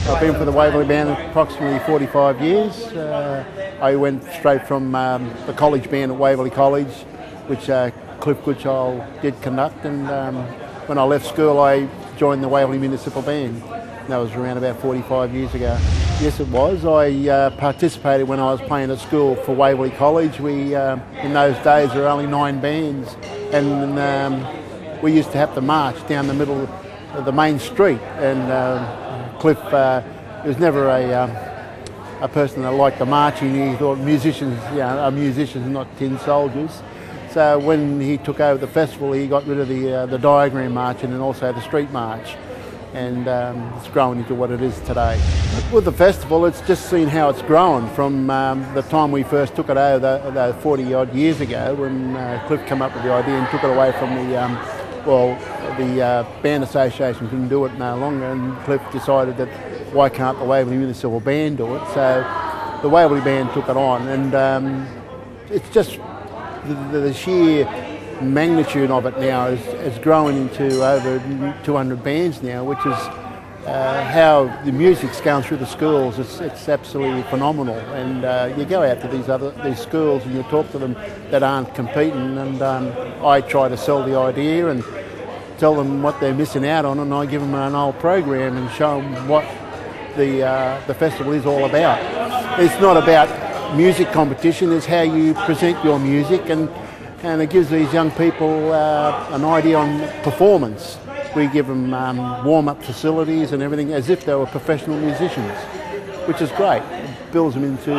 I've been for the Waverley Band approximately 45 years. I went straight from the college band at Waverley College, which Cliff Goodchild did conduct, and when I left school I joined the Waverley Municipal Band. That was around about 45 years ago. Yes, it was. I participated when I was playing at school for Waverley College. We, in those days, there were only 9 bands, and we used to have to march down the middle of the main street. And Cliff was never a person that liked the marching. He thought musicians, are musicians, not tin soldiers. So when he took over the festival, he got rid of the diagram march and also the street march. And it's grown into what it is today. With the festival, it's just seen how it's grown from the time we first took it over, 40 odd years ago, when Cliff came up with the idea and took it away from the Band Association couldn't do it no longer, and Cliff decided that why can't the Waverley Municipal Band do it? So the Waverley Band took it on, and it's just the sheer magnitude of it now is growing into over 200 bands now, which is how the music's going through the schools. It's absolutely phenomenal, and you go out to these schools and you talk to them that aren't competing, and I try to sell the idea and tell them what they're missing out on, and I give them an old program and show them what the festival is all about. It's not about music competition, it's how you present your music, and it gives these young people an idea on performance. We give them warm-up facilities and everything as if they were professional musicians, which is great. It builds them into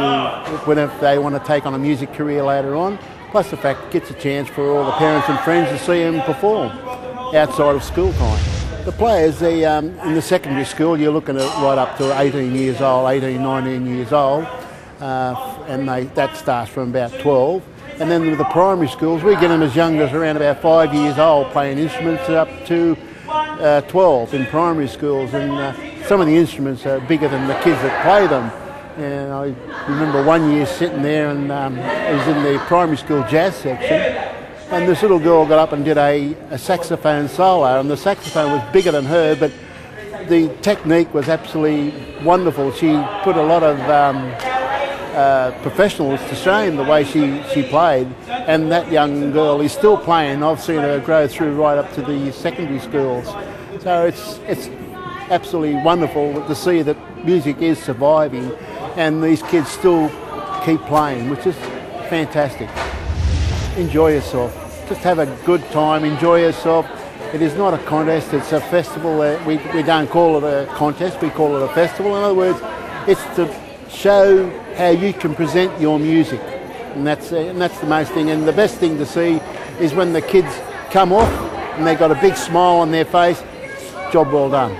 whenever they want to take on a music career later on, plus the fact it gets a chance for all the parents and friends to see them perform outside of school time. The players, in the secondary school, you're looking at right up to 18 years old, 18, 19 years old, and that starts from about 12. And then with the primary schools, we get them as young as around about 5 years old, playing instruments up to 12 in primary schools. And some of the instruments are bigger than the kids that play them. And I remember one year sitting there, and it was in the primary school jazz section, and this little girl got up and did a saxophone solo, and the saxophone was bigger than her, but the technique was absolutely wonderful. She put a lot of professionals to shame the way she played, and that young girl is still playing. I've seen her grow through right up to the secondary schools. So it's absolutely wonderful to see that music is surviving and these kids still keep playing, which is fantastic. Enjoy yourself. Just have a good time, enjoy yourself. It is not a contest, it's a festival. We don't call it a contest, we call it a festival. In other words, it's to show how you can present your music, and that's the most thing. And the best thing to see is when the kids come off and they've got a big smile on their face. Job well done.